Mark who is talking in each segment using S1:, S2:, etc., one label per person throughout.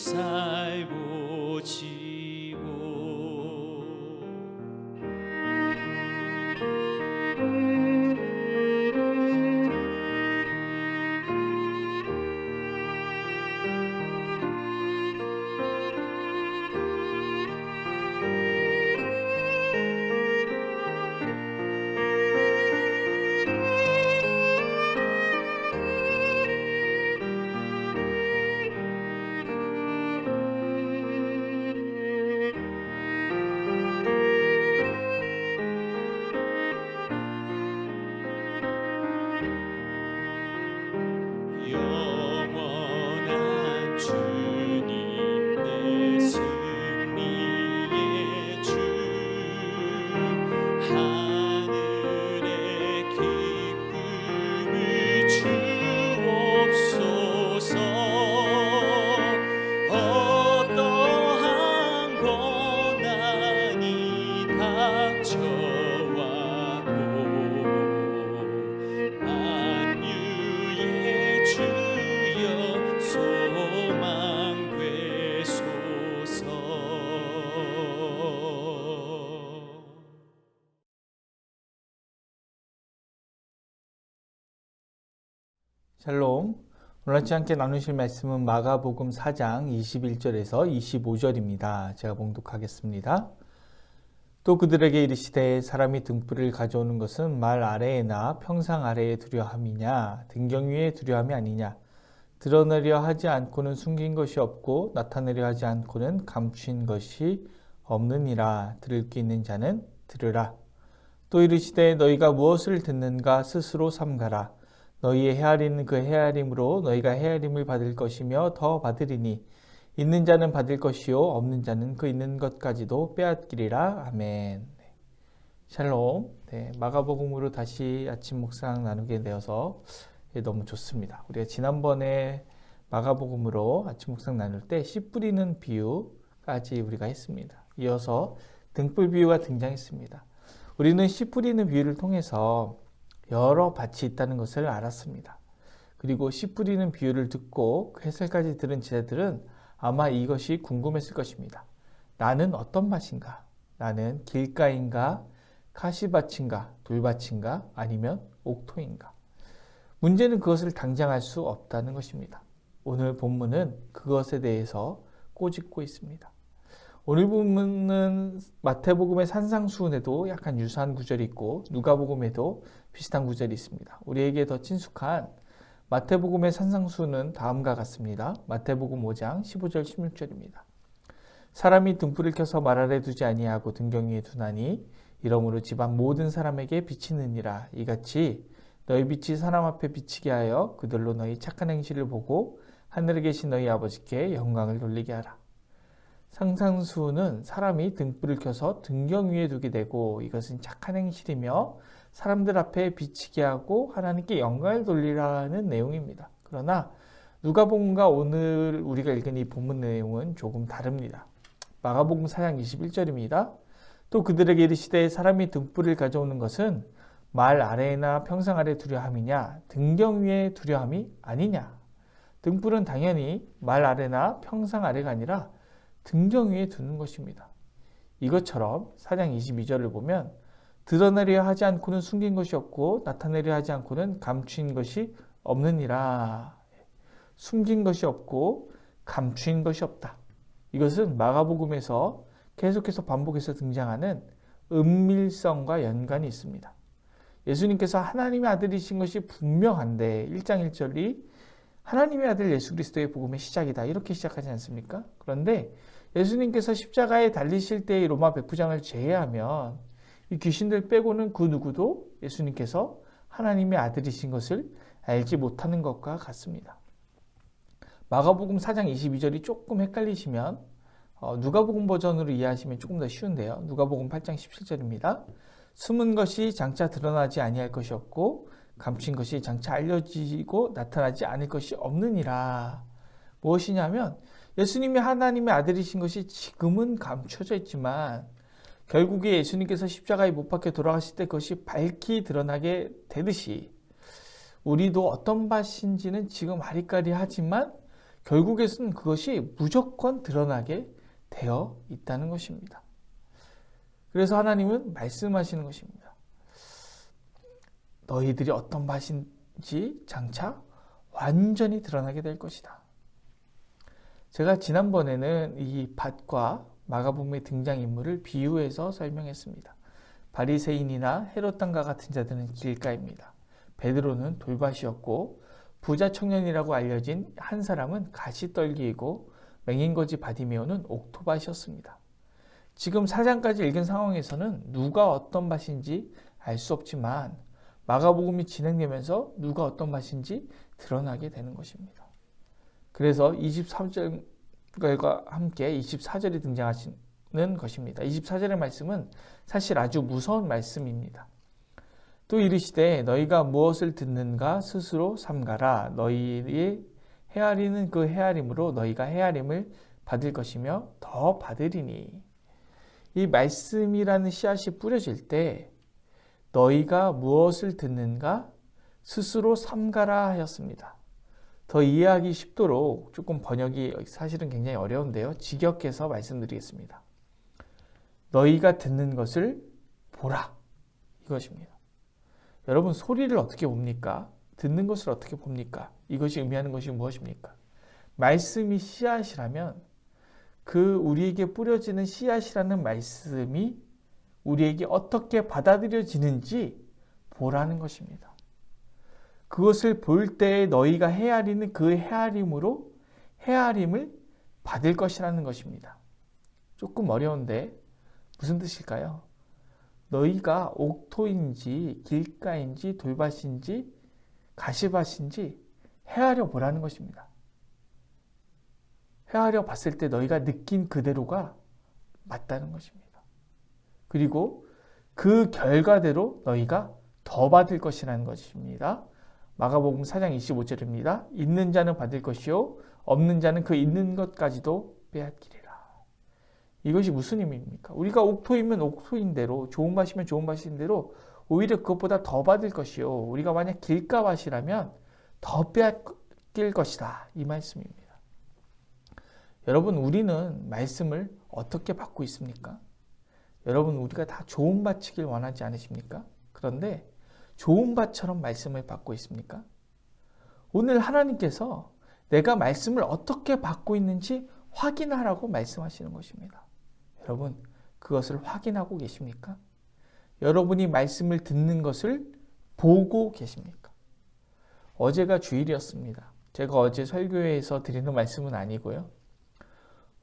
S1: 살고 지고 영원한 주님 내 승리의 주 하늘의 기쁨을 주옵소서 어떠한 고난이 닥쳐와도 만유의 주여 소망 되소서.
S2: 샬롬. 오늘 같이 함께 나누실 말씀은 마가복음 4장 21절에서 25절입니다. 제가 봉독하겠습니다. 또 그들에게 이르시되 사람이 등불을 가져오는 것은 말 아래에나 평상 아래에 두려 함이냐 등경 위에 두려 함이 아니냐. 드러내려 하지 않고는 숨긴 것이 없고 나타내려 하지 않고는 감추인 것이 없느니라. 들을 귀 있는 자는 들으라. 또 이르시되 너희가 무엇을 듣는가 스스로 삼가라. 너희의 헤아리는 그 헤아림으로 너희가 헤아림을 받을 것이며 더 받으리니 있는 자는 받을 것이요 없는 자는 그 있는 것까지도 빼앗기리라. 아멘. 샬롬. 마가복음으로 다시 아침 묵상 나누게 되어서 너무 좋습니다. 우리가 지난번에 마가복음으로 아침 묵상 나눌 때 씨 뿌리는 비유까지 우리가 했습니다. 이어서 등불 비유가 등장했습니다. 우리는 씨 뿌리는 비유를 통해서 여러 밭이 있다는 것을 알았습니다. 그리고 씨 뿌리는 비유를 듣고 그 해설까지 들은 제자들은 아마 이것이 궁금했을 것입니다. 나는 어떤 밭인가? 나는 길가인가? 가시밭인가? 돌밭인가? 아니면 옥토인가? 문제는 그것을 당장 알 수 없다는 것입니다. 오늘 본문은 그것에 대해서 꼬집고 있습니다. 오늘 본문은 마태복음의 산상수훈에도 약간 유사한 구절이 있고 누가복음에도 비슷한 구절이 있습니다. 우리에게 더 친숙한 마태복음의 산상수훈은 다음과 같습니다. 마태복음 5장 15절 16절입니다. 사람이 등불을 켜서 말 아래 두지 아니하고 등경 위에 두나니 이러므로 집안 모든 사람에게 비치느니라. 이같이 너희 빛이 사람 앞에 비치게 하여 그들로 너희 착한 행실을 보고 하늘에 계신 너희 아버지께 영광을 돌리게 하라. 산상수훈은 사람이 등불을 켜서 등경 위에 두게 되고 이것은 착한 행실이며 사람들 앞에 비치게 하고 하나님께 영광을 돌리라는 내용입니다. 그러나 누가복음과 오늘 우리가 읽은 이 본문 내용은 조금 다릅니다. 마가복음 4장 21절입니다. 또 그들에게 이르시되 사람이 등불을 가져오는 것은 말 아래나 평상 아래 두려 함이냐 등경 위에 두려 함이 아니냐. 등불은 당연히 말 아래나 평상 아래가 아니라 등경 위에 두는 것입니다. 이것처럼 4장 22절을 보면 드러내려 하지 않고는 숨긴 것이 없고 나타내려 하지 않고는 감추인 것이 없느니라. 숨긴 것이 없고 감추인 것이 없다. 이것은 마가복음에서 계속해서 반복해서 등장하는 은밀성과 연관이 있습니다. 예수님께서 하나님의 아들이신 것이 분명한데 1장 1절이 하나님의 아들 예수 그리스도의 복음의 시작이다. 이렇게 시작하지 않습니까? 그런데 예수님께서 십자가에 달리실 때의 로마 백부장을 제외하면 이 귀신들 빼고는 그 누구도 예수님께서 하나님의 아들이신 것을 알지 못하는 것과 같습니다. 마가복음 4장 22절이 조금 헷갈리시면 누가복음 버전으로 이해하시면 조금 더 쉬운데요. 누가복음 8장 17절입니다. 숨은 것이 장차 드러나지 아니할 것이 없고 감춘 것이 장차 알려지고 나타나지 않을 것이 없느니라. 무엇이냐면 예수님이 하나님의 아들이신 것이 지금은 감춰져 있지만 결국에 예수님께서 십자가에 못 박혀 돌아가실 때 그것이 밝히 드러나게 되듯이 우리도 어떤 밭인지는 지금 아리까리하지만 결국에는 그것이 무조건 드러나게 되어 있다는 것입니다. 그래서 하나님은 말씀하시는 것입니다. 너희들이 어떤 밭인지 장차 완전히 드러나게 될 것이다. 제가 지난번에는 이 밭과 마가복음의 등장인물을 비유해서 설명했습니다. 바리새인이나 헤롯 당과 같은 자들은 길가입니다. 베드로는 돌밭이었고 부자 청년이라고 알려진 한 사람은 가시떨기이고 맹인거지 바디메오는 옥토밭이었습니다. 지금 4장까지 읽은 상황에서는 누가 어떤 밭인지 알 수 없지만 마가복음이 진행되면서 누가 어떤 밭인지 드러나게 되는 것입니다. 그래서 23절과 함께 24절이 등장하시는 것입니다. 24절의 말씀은 사실 아주 무서운 말씀입니다. 또 이르시되 너희가 무엇을 듣는가 스스로 삼가라. 너희의 헤아리는 그 헤아림으로 너희가 헤아림을 받을 것이며 더 받으리니. 이 말씀이라는 씨앗이 뿌려질 때 너희가 무엇을 듣는가 스스로 삼가라 하였습니다. 더 이해하기 쉽도록 조금 번역이 사실은 굉장히 어려운데요. 직역해서 말씀드리겠습니다. 너희가 듣는 것을 보라. 이것입니다. 여러분 소리를 어떻게 봅니까? 듣는 것을 어떻게 봅니까? 이것이 의미하는 것이 무엇입니까? 말씀이 씨앗이라면 그 우리에게 뿌려지는 씨앗이라는 말씀이 우리에게 어떻게 받아들여지는지 보라는 것입니다. 그것을 볼 때에 너희가 헤아리는 그 헤아림으로 헤아림을 받을 것이라는 것입니다. 조금 어려운데 무슨 뜻일까요? 너희가 옥토인지 길가인지 돌밭인지 가시밭인지 헤아려 보라는 것입니다. 헤아려 봤을 때 너희가 느낀 그대로가 맞다는 것입니다. 그리고 그 결과대로 너희가 더 받을 것이라는 것입니다. 마가복음 4장 25절입니다. 있는 자는 받을 것이요 없는 자는 그 있는 것까지도 빼앗기리라. 이것이 무슨 의미입니까? 우리가 옥토이면 옥토인 대로, 좋은 밭이면 좋은 밭인 대로 오히려 그것보다 더 받을 것이요. 우리가 만약 길가밭이라면 더 빼앗길 것이다. 이 말씀입니다. 여러분, 우리는 말씀을 어떻게 받고 있습니까? 여러분, 우리가 다 좋은 밭이길 원하지 않으십니까? 그런데 좋은 밭처럼 말씀을 받고 있습니까? 오늘 하나님께서 내가 말씀을 어떻게 받고 있는지 확인하라고 말씀하시는 것입니다. 여러분, 그것을 확인하고 계십니까? 여러분이 말씀을 듣는 것을 보고 계십니까? 어제가 주일이었습니다. 제가 어제 설교회에서 드리는 말씀은 아니고요.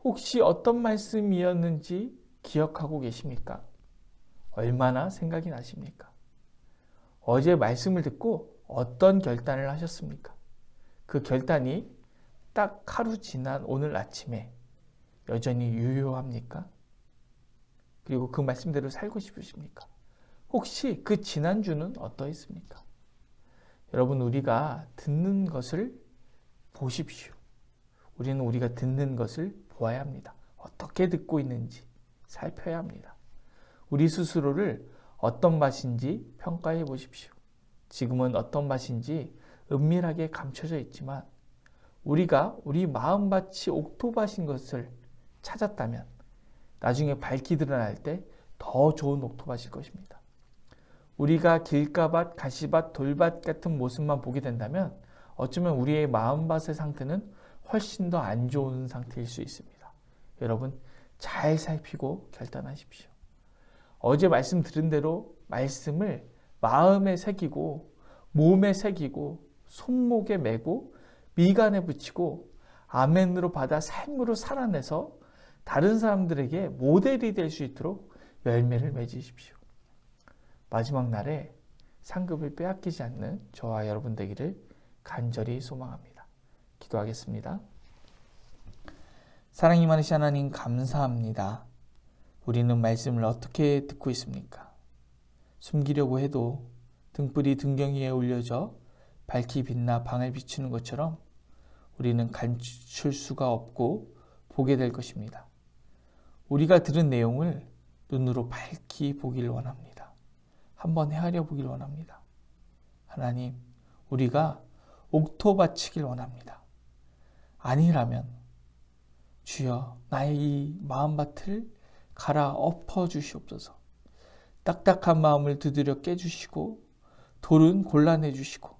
S2: 혹시 어떤 말씀이었는지 기억하고 계십니까? 얼마나 생각이 나십니까? 어제 말씀을 듣고 어떤 결단을 하셨습니까? 그 결단이 딱 하루 지난 오늘 아침에 여전히 유효합니까? 그리고 그 말씀대로 살고 싶으십니까? 혹시 그 지난주는 어떠했습니까? 여러분, 우리가 듣는 것을 보십시오. 우리는 우리가 듣는 것을 보아야 합니다. 어떻게 듣고 있는지 살펴야 합니다. 우리 스스로를 어떤 밭인지 평가해 보십시오. 지금은 어떤 밭인지 은밀하게 감춰져 있지만 우리가 우리 마음밭이 옥토밭인 것을 찾았다면 나중에 밝히 드러날 때 더 좋은 옥토밭일 것입니다. 우리가 길가밭, 가시밭, 돌밭 같은 모습만 보게 된다면 어쩌면 우리의 마음밭의 상태는 훨씬 더 안 좋은 상태일 수 있습니다. 여러분, 잘 살피고 결단하십시오. 어제 말씀 들은 대로 말씀을 마음에 새기고 몸에 새기고 손목에 메고 미간에 붙이고 아멘으로 받아 삶으로 살아내서 다른 사람들에게 모델이 될 수 있도록 열매를 맺으십시오. 마지막 날에 상급을 빼앗기지 않는 저와 여러분 되기를 간절히 소망합니다. 기도하겠습니다. 사랑이 많으신 하나님, 감사합니다. 우리는 말씀을 어떻게 듣고 있습니까? 숨기려고 해도 등불이 등경 위에 올려져 밝히 빛나 방을 비추는 것처럼 우리는 감출 수가 없고 보게 될 것입니다. 우리가 들은 내용을 눈으로 밝히 보기를 원합니다. 한번 헤아려 보기를 원합니다. 하나님, 우리가 옥토밭이길 원합니다. 아니라면 주여 나의 이 마음밭을 갈아 엎어 주시옵소서. 딱딱한 마음을 두드려 깨주시고 돌은 골라내 주시고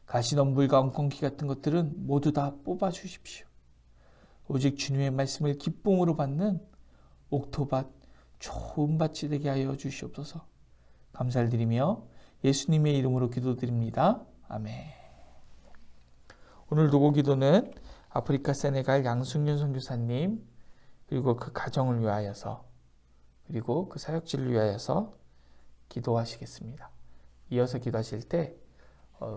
S2: 가시덤불과 엉겅퀴 같은 것들은 모두 다 뽑아 주십시오. 오직 주님의 말씀을 기쁨으로 받는 옥토밭, 좋은 밭이 되게 하여 주시옵소서. 감사를 드리며 예수님의 이름으로 기도드립니다. 아멘. 오늘 도고 기도는 아프리카 세네갈 양승윤 선교사님 그리고 그 가정을 위하여서 그리고 그 사역지를 위하여서 기도하시겠습니다. 이어서 기도하실 때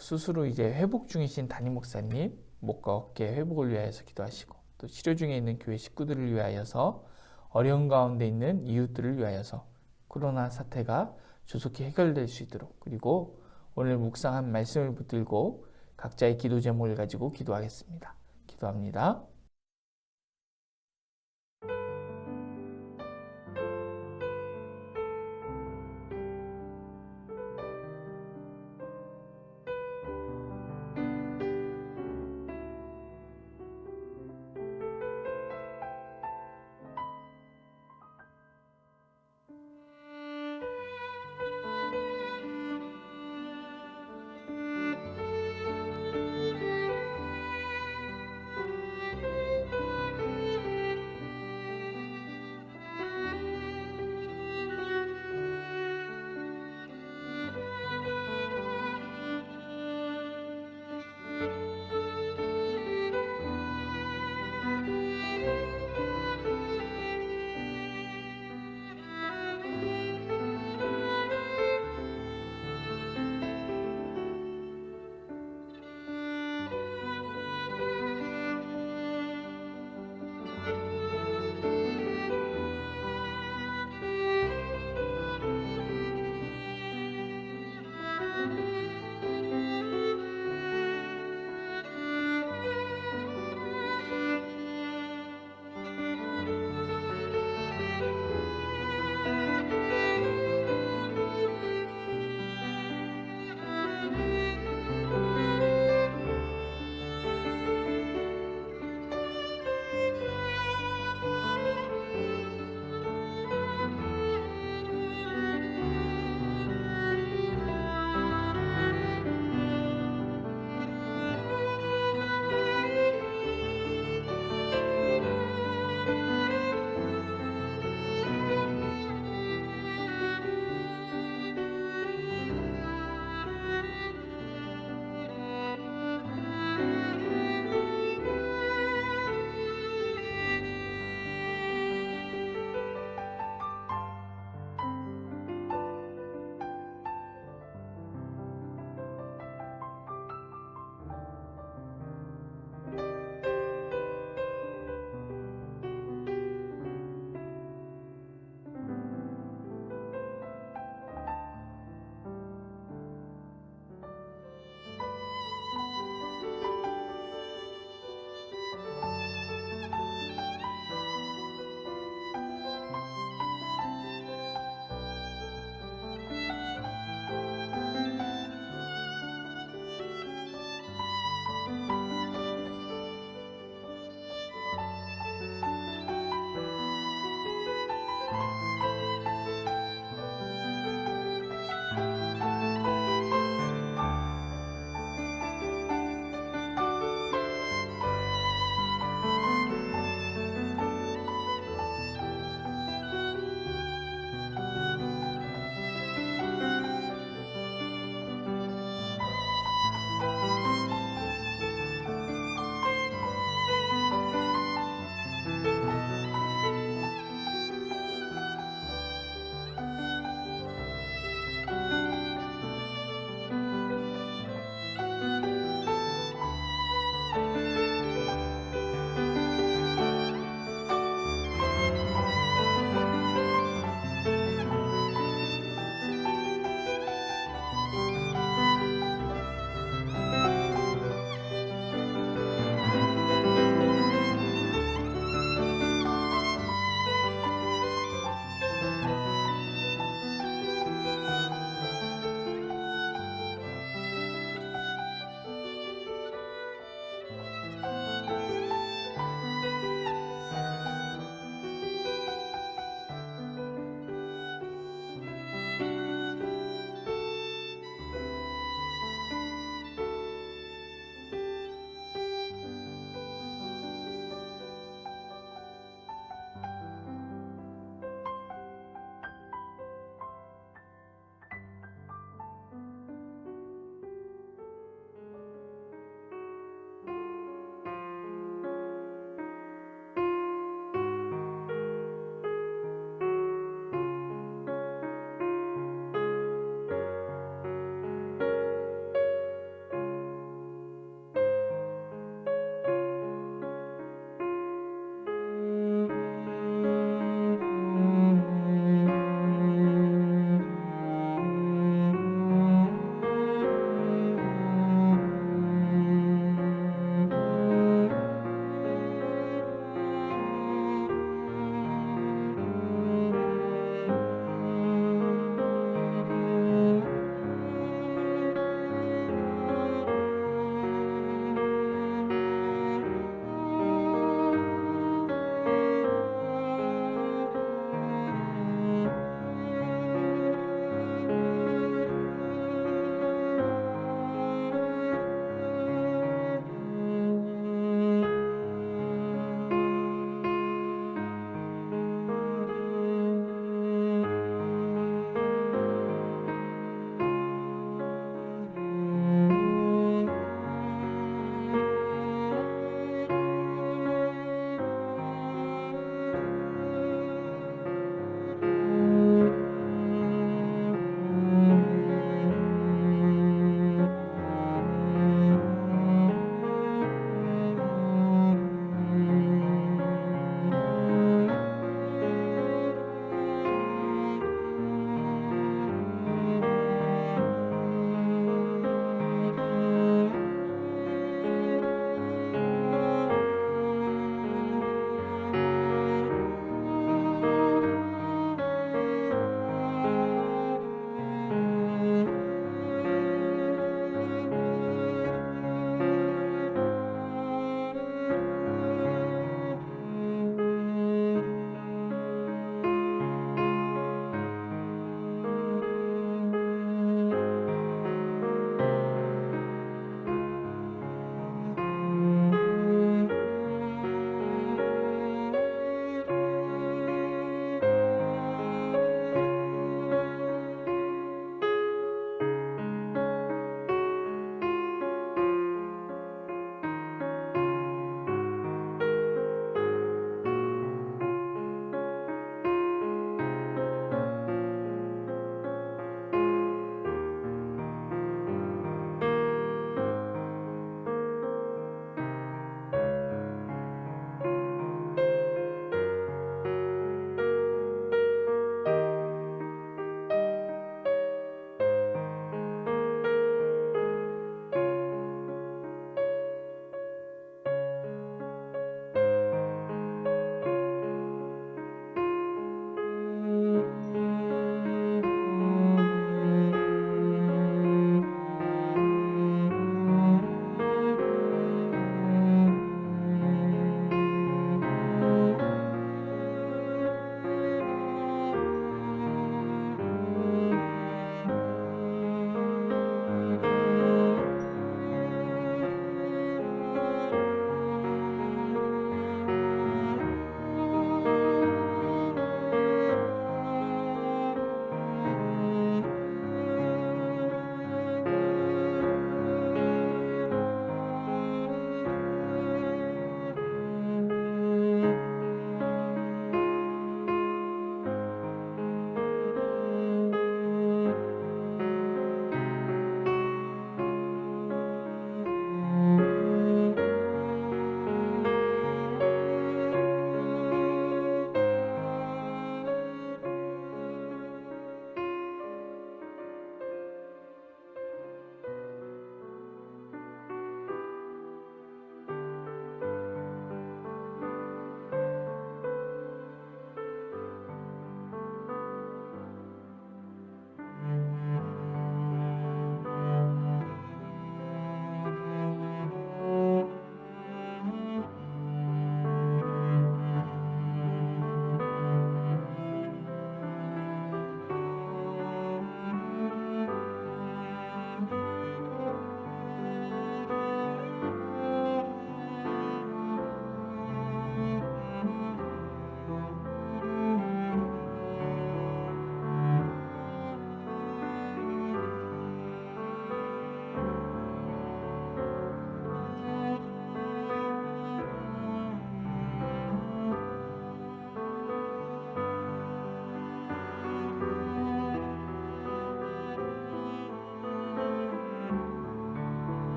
S2: 스스로 이제 회복 중이신 담임 목사님 목과 어깨 회복을 위하여서 기도하시고 또 치료 중에 있는 교회 식구들을 위하여서 어려운 가운데 있는 이웃들을 위하여서 코로나 사태가 조속히 해결될 수 있도록 그리고 오늘 묵상한 말씀을 붙들고 각자의 기도 제목을 가지고 기도하겠습니다. 기도합니다.